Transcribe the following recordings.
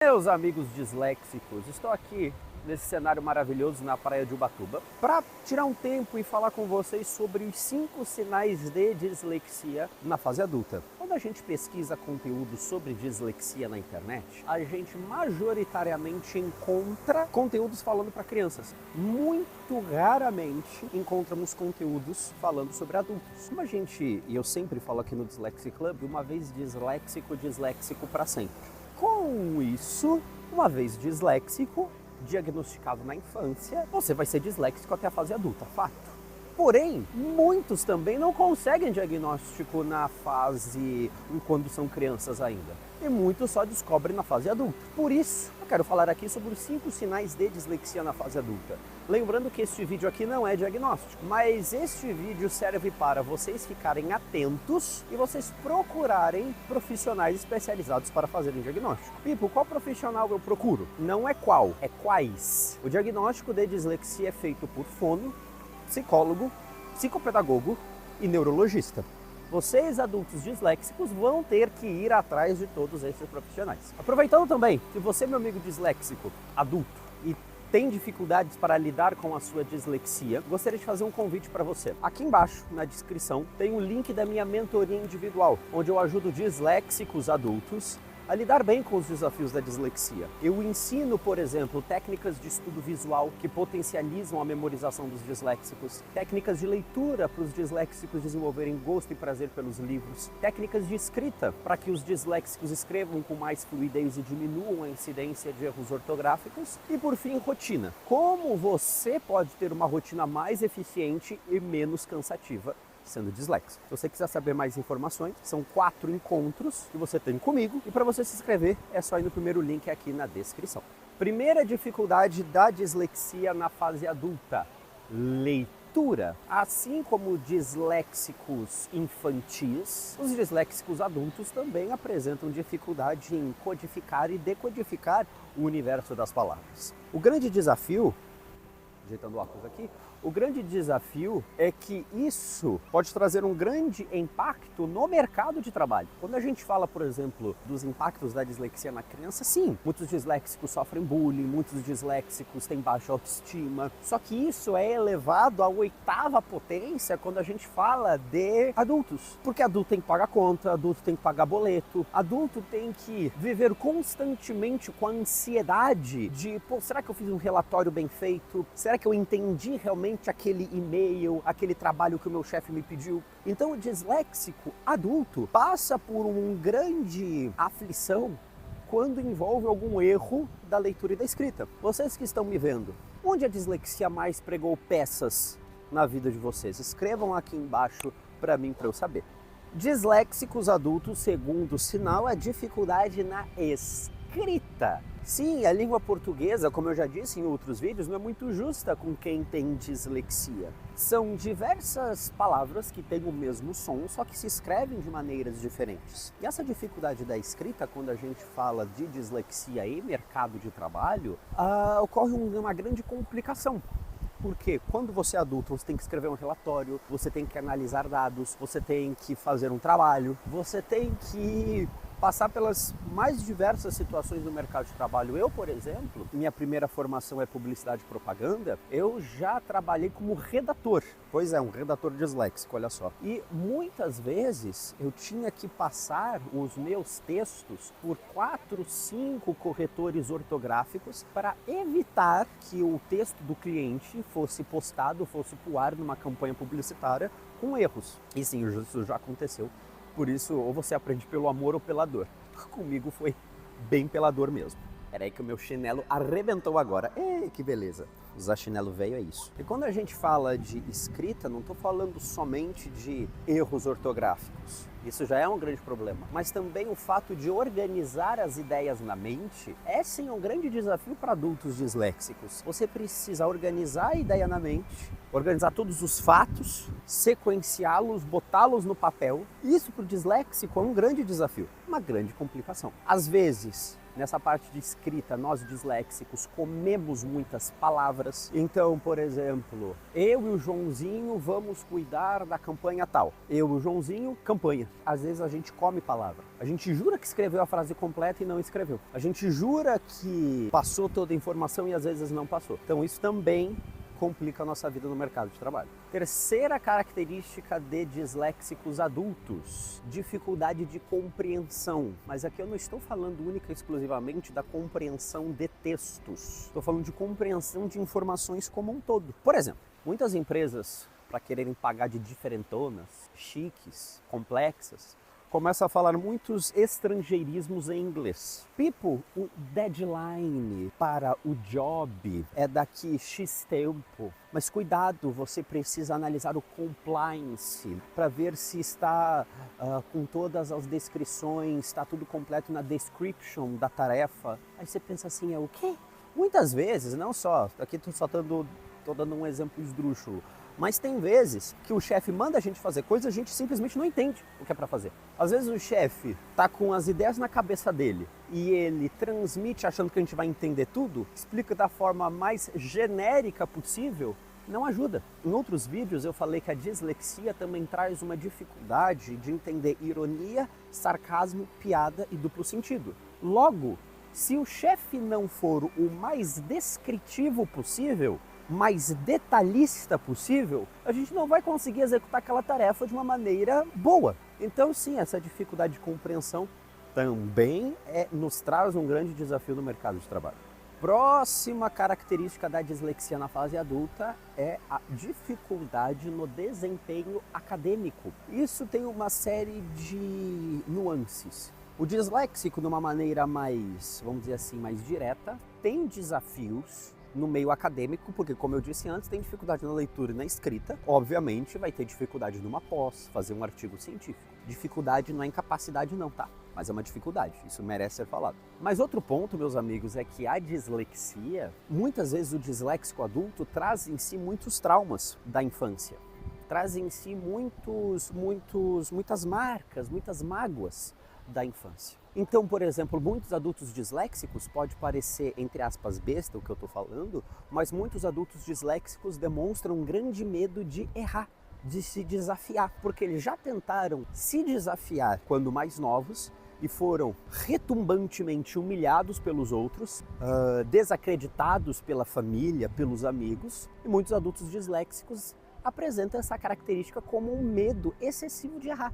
Meus amigos disléxicos, estou aqui nesse cenário maravilhoso na praia de Ubatuba para tirar um tempo e falar com vocês sobre os 5 sinais de dislexia na fase adulta. Quando a gente pesquisa conteúdo sobre dislexia na internet, a gente majoritariamente encontra conteúdos falando para crianças. Muito raramente encontramos conteúdos falando sobre adultos. Como a gente, e eu sempre falo aqui no Dyslexic Club, uma vez disléxico, disléxico para sempre. Com isso, uma vez disléxico, diagnosticado na infância, você vai ser disléxico até a fase adulta, fato. Porém, muitos também não conseguem diagnóstico na fase quando são crianças ainda. E muitos só descobrem na fase adulta. Por isso, eu quero falar aqui sobre os 5 sinais de dislexia na fase adulta. Lembrando que este vídeo aqui não é diagnóstico, mas este vídeo serve para vocês ficarem atentos e vocês procurarem profissionais especializados para fazerem diagnóstico. Pipo, qual profissional eu procuro? Não é qual, é quais. O diagnóstico de dislexia é feito por fono, psicólogo, psicopedagogo e neurologista. Vocês, adultos disléxicos, vão ter que ir atrás de todos esses profissionais. Aproveitando também, se você, meu amigo disléxico, adulto, e tem dificuldades para lidar com a sua dislexia, gostaria de fazer um convite para você. Aqui embaixo, na descrição, tem um link da minha mentoria individual, onde eu ajudo disléxicos adultos a lidar bem com os desafios da dislexia. Eu ensino, por exemplo, técnicas de estudo visual que potencializam a memorização dos disléxicos, técnicas de leitura para os disléxicos desenvolverem gosto e prazer pelos livros, técnicas de escrita para que os disléxicos escrevam com mais fluidez e diminuam a incidência de erros ortográficos e, por fim, rotina. Como você pode ter uma rotina mais eficiente e menos cansativa sendo disléxico. Se você quiser saber mais informações, são 4 encontros que você tem comigo e para você se inscrever é só ir no primeiro link aqui na descrição. Primeira dificuldade da dislexia na fase adulta: leitura. Assim como disléxicos infantis, os disléxicos adultos também apresentam dificuldade em codificar e decodificar o universo das palavras. O grande desafio, ajeitando o óculos aqui, o grande desafio é que isso pode trazer um grande impacto no mercado de trabalho. Quando a gente fala, por exemplo, dos impactos da dislexia na criança, sim, muitos disléxicos sofrem bullying, muitos disléxicos têm baixa autoestima, só que isso é elevado à 8ª potência quando a gente fala de adultos. Porque adulto tem que pagar conta, adulto tem que pagar boleto, adulto tem que viver constantemente com a ansiedade de, pô, será que eu fiz um relatório bem feito? Será que eu entendi realmente aquele e-mail, aquele trabalho que o meu chefe me pediu? Então o disléxico adulto passa por uma grande aflição quando envolve algum erro da leitura e da escrita. Vocês que estão me vendo, onde a dislexia mais pregou peças na vida de vocês? Escrevam aqui embaixo para mim, para eu saber. Disléxicos adultos, segundo sinal, é dificuldade na escrita. Sim, a língua portuguesa, como eu já disse em outros vídeos, não é muito justa com quem tem dislexia. São diversas palavras que têm o mesmo som, só que se escrevem de maneiras diferentes. E essa dificuldade da escrita, quando a gente fala de dislexia e mercado de trabalho, ocorre uma grande complicação. Porque quando você é adulto, você tem que escrever um relatório, você tem que analisar dados, você tem que fazer um trabalho, você tem que passar pelas mais diversas situações do mercado de trabalho. Eu, por exemplo, minha primeira formação é publicidade e propaganda, eu já trabalhei como redator. Pois é, um redator disléxico, olha só. E muitas vezes eu tinha que passar os meus textos por 4, 5 corretores ortográficos para evitar que o texto do cliente fosse postado, fosse pro ar numa campanha publicitária com erros. E sim, isso já aconteceu. Por isso, ou você aprende pelo amor ou pela dor. Comigo foi bem pela dor mesmo. Peraí que o meu chinelo arrebentou agora. Ei, que beleza. Usar chinelo velho é isso. E quando a gente fala de escrita, não estou falando somente de erros ortográficos. Isso já é um grande problema. Mas também o fato de organizar as ideias na mente é sim um grande desafio para adultos disléxicos. Você precisa organizar a ideia na mente, organizar todos os fatos, sequenciá-los, botá-los no papel. Isso para o disléxico é um grande desafio, uma grande complicação. Às vezes, Nessa parte de escrita, nós disléxicos comemos muitas palavras. Então, por exemplo, eu e o Joãozinho vamos cuidar da campanha tal. Eu e o Joãozinho, campanha. Às vezes a gente come palavra. A gente jura que escreveu a frase completa e não escreveu. A gente jura que passou toda a informação e às vezes não passou. Então isso também complica a nossa vida no mercado de trabalho. Terceira característica de disléxicos adultos, dificuldade de compreensão. Mas aqui eu não estou falando única e exclusivamente da compreensão de textos. Estou falando de compreensão de informações como um todo. Por exemplo, muitas empresas, para quererem pagar de diferentonas, chiques, complexas, começa a falar muitos estrangeirismos em inglês. People, o deadline para o job é daqui X tempo. Mas cuidado, você precisa analisar o compliance para ver se está com todas as descrições, está tudo completo na description da tarefa. Aí você pensa assim, é o quê? Muitas vezes, não só, aqui estou dando um exemplo esdrúxulo, mas tem vezes que o chefe manda a gente fazer coisas e a gente simplesmente não entende o que é para fazer. Às vezes o chefe tá com as ideias na cabeça dele e ele transmite achando que a gente vai entender tudo, explica da forma mais genérica possível, não ajuda. Em outros vídeos eu falei que a dislexia também traz uma dificuldade de entender ironia, sarcasmo, piada e duplo sentido. Logo, se o chefe não for o mais descritivo possível, mais detalhista possível, a gente não vai conseguir executar aquela tarefa de uma maneira boa. Então sim, essa dificuldade de compreensão também nos traz um grande desafio no mercado de trabalho. Próxima característica da dislexia na fase adulta é a dificuldade no desempenho acadêmico. Isso tem uma série de nuances. O disléxico, de uma maneira mais, vamos dizer assim, mais direta, tem desafios no meio acadêmico, porque como eu disse antes, tem dificuldade na leitura e na escrita. Obviamente vai ter dificuldade numa pós, fazer um artigo científico. Dificuldade não é incapacidade não, tá? Mas é uma dificuldade, isso merece ser falado. Mas outro ponto, meus amigos, é que a dislexia, muitas vezes o disléxico adulto traz em si muitos traumas da infância. Traz em si muitas marcas, muitas mágoas da infância. Então, por exemplo, muitos adultos disléxicos, pode parecer, entre aspas, besta o que eu estou falando, mas muitos adultos disléxicos demonstram um grande medo de errar, de se desafiar, porque eles já tentaram se desafiar quando mais novos e foram retumbantemente humilhados pelos outros, desacreditados pela família, pelos amigos, e muitos adultos disléxicos apresentam essa característica como um medo excessivo de errar.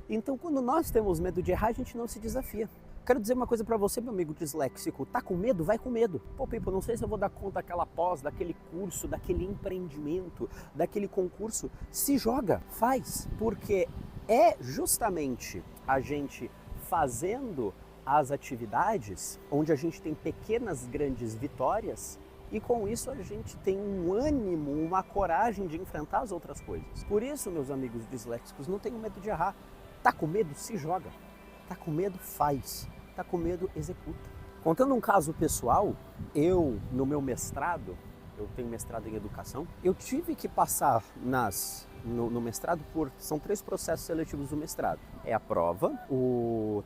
Então, quando nós temos medo de errar, a gente não se desafia. Quero dizer uma coisa para você, meu amigo disléxico, tá com medo? Vai com medo. Pô, Pipo, não sei se eu vou dar conta daquela pós, daquele curso, daquele empreendimento, daquele concurso. Se joga, faz, porque é justamente a gente fazendo as atividades onde a gente tem pequenas, grandes vitórias e com isso a gente tem um ânimo, uma coragem de enfrentar as outras coisas. Por isso, meus amigos disléxicos, não tenham medo de errar. Tá com medo? Se joga. Tá com medo? Faz. Tá com medo? Executa. Contando um caso pessoal, eu, no meu mestrado, eu tenho mestrado em educação, eu tive que passar no mestrado são 3 processos seletivos do mestrado. É a prova,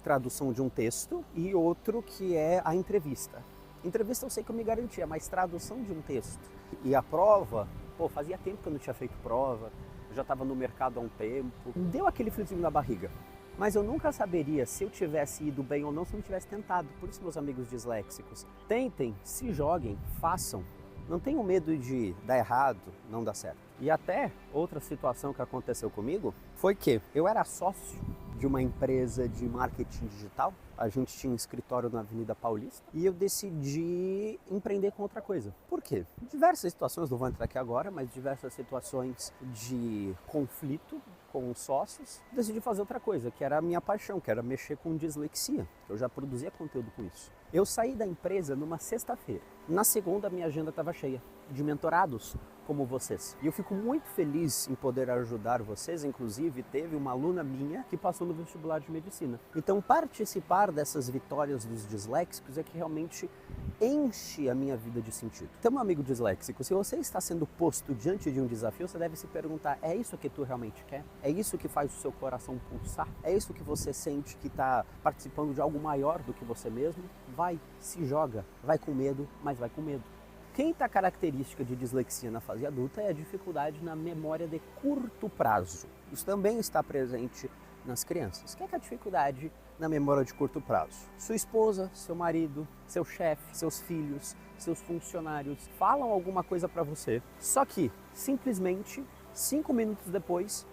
tradução de um texto e outro que é a entrevista. Entrevista eu sei que eu me garantia, mas tradução de um texto. E a prova, fazia tempo que eu não tinha feito prova, eu já estava no mercado há um tempo. Deu aquele friozinho na barriga. Mas eu nunca saberia se eu tivesse ido bem ou não se eu não tivesse tentado. Por isso, meus amigos disléxicos, tentem, se joguem, façam. Não tenham medo de dar errado, não dar certo. E até outra situação que aconteceu comigo foi que eu era sócio de uma empresa de marketing digital. A gente tinha um escritório na Avenida Paulista e eu decidi empreender com outra coisa. Por quê? Diversas situações, não vou entrar aqui agora, mas diversas situações de conflito com os sócios, decidi fazer outra coisa, que era a minha paixão, que era mexer com dislexia. Eu já produzia conteúdo com isso. Eu saí da empresa numa sexta-feira. Na segunda, minha agenda estava cheia de mentorados como vocês. E eu fico muito feliz em poder ajudar vocês. Inclusive, teve uma aluna minha que passou no vestibular de medicina. Então, participar dessas vitórias dos disléxicos é que realmente enche a minha vida de sentido. Então, meu amigo disléxico, se você está sendo posto diante de um desafio, você deve se perguntar, é isso que tu realmente quer? É isso que faz o seu coração pulsar? É isso que você sente que está participando de algo maior do que você mesmo? vai, se joga, vai com medo, mas vai com medo. Quinta característica de dislexia na fase adulta é a dificuldade na memória de curto prazo. Isso também está presente nas crianças. O que é a dificuldade na memória de curto prazo? Sua esposa, seu marido, seu chefe, seus filhos, seus funcionários falam alguma coisa para você, só que simplesmente 5 minutos depois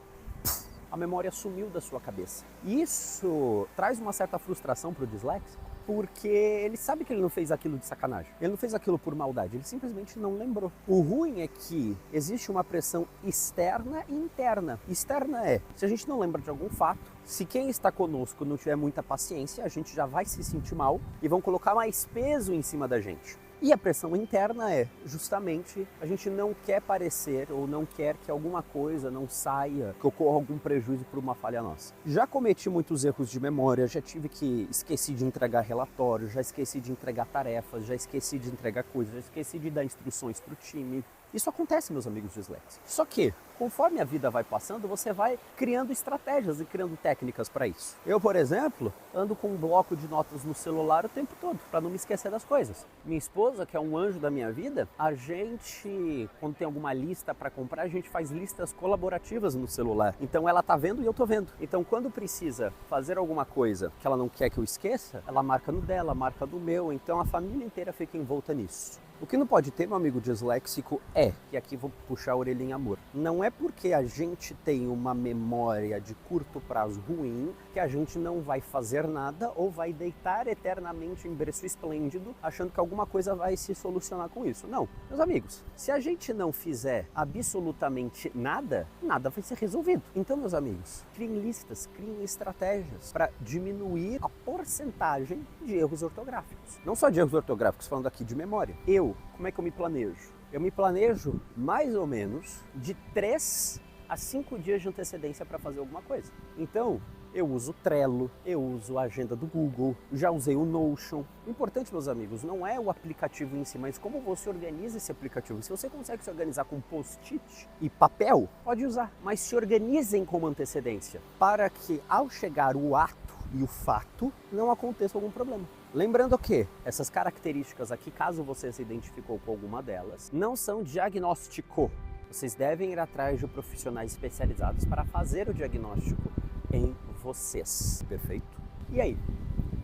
a memória sumiu da sua cabeça. E isso traz uma certa frustração para o disléxico, porque ele sabe que ele não fez aquilo de sacanagem. Ele não fez aquilo por maldade, ele simplesmente não lembrou. O ruim é que existe uma pressão externa e interna. Externa é, se a gente não lembra de algum fato, se quem está conosco não tiver muita paciência, a gente já vai se sentir mal e vão colocar mais peso em cima da gente. E a pressão interna é, justamente, a gente não quer parecer ou não quer que alguma coisa não saia, que ocorra algum prejuízo por uma falha nossa. Já cometi muitos erros de memória, já tive que esqueci de entregar relatórios, já esqueci de entregar tarefas, já esqueci de entregar coisas, já esqueci de dar instruções para o time. Isso acontece, meus amigos disléxicos. Só que, conforme a vida vai passando, você vai criando estratégias e criando técnicas para isso. Eu, por exemplo, ando com um bloco de notas no celular o tempo todo, para não me esquecer das coisas. Minha esposa, que é um anjo da minha vida, a gente, quando tem alguma lista para comprar, a gente faz listas colaborativas no celular. Então ela tá vendo e eu tô vendo. Então quando precisa fazer alguma coisa que ela não quer que eu esqueça, ela marca no dela, marca no meu. Então a família inteira fica envolta nisso. O que não pode ter, meu amigo disléxico, e aqui vou puxar a orelhinha amor, não é porque a gente tem uma memória de curto prazo ruim que a gente não vai fazer nada ou vai deitar eternamente em berço esplêndido achando que alguma coisa vai se solucionar com isso. Não, meus amigos, se a gente não fizer absolutamente nada, nada vai ser resolvido. Então, meus amigos, criem listas, criem estratégias para diminuir a porcentagem de erros ortográficos. Não só de erros ortográficos, falando aqui de memória. Como é que eu me planejo? Eu me planejo mais ou menos de 3 a 5 dias de antecedência para fazer alguma coisa. Então, eu uso o Trello, eu uso a agenda do Google, já usei o Notion. O importante, meus amigos, não é o aplicativo em si, mas como você organiza esse aplicativo. Se você consegue se organizar com post-it e papel, pode usar, mas se organizem com antecedência para que ao chegar o ato e o fato, não aconteça algum problema. Lembrando que essas características aqui, caso você se identificou com alguma delas, não são diagnóstico. Vocês devem ir atrás de profissionais especializados para fazer o diagnóstico em vocês, perfeito? E aí,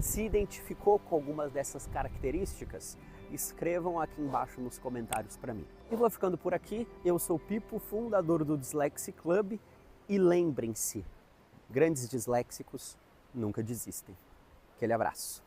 se identificou com algumas dessas características? Escrevam aqui embaixo nos comentários para mim. Eu vou ficando por aqui, eu sou o Pipo, fundador do Dyslexia Club, e lembrem-se, grandes disléxicos nunca desistem. Aquele abraço.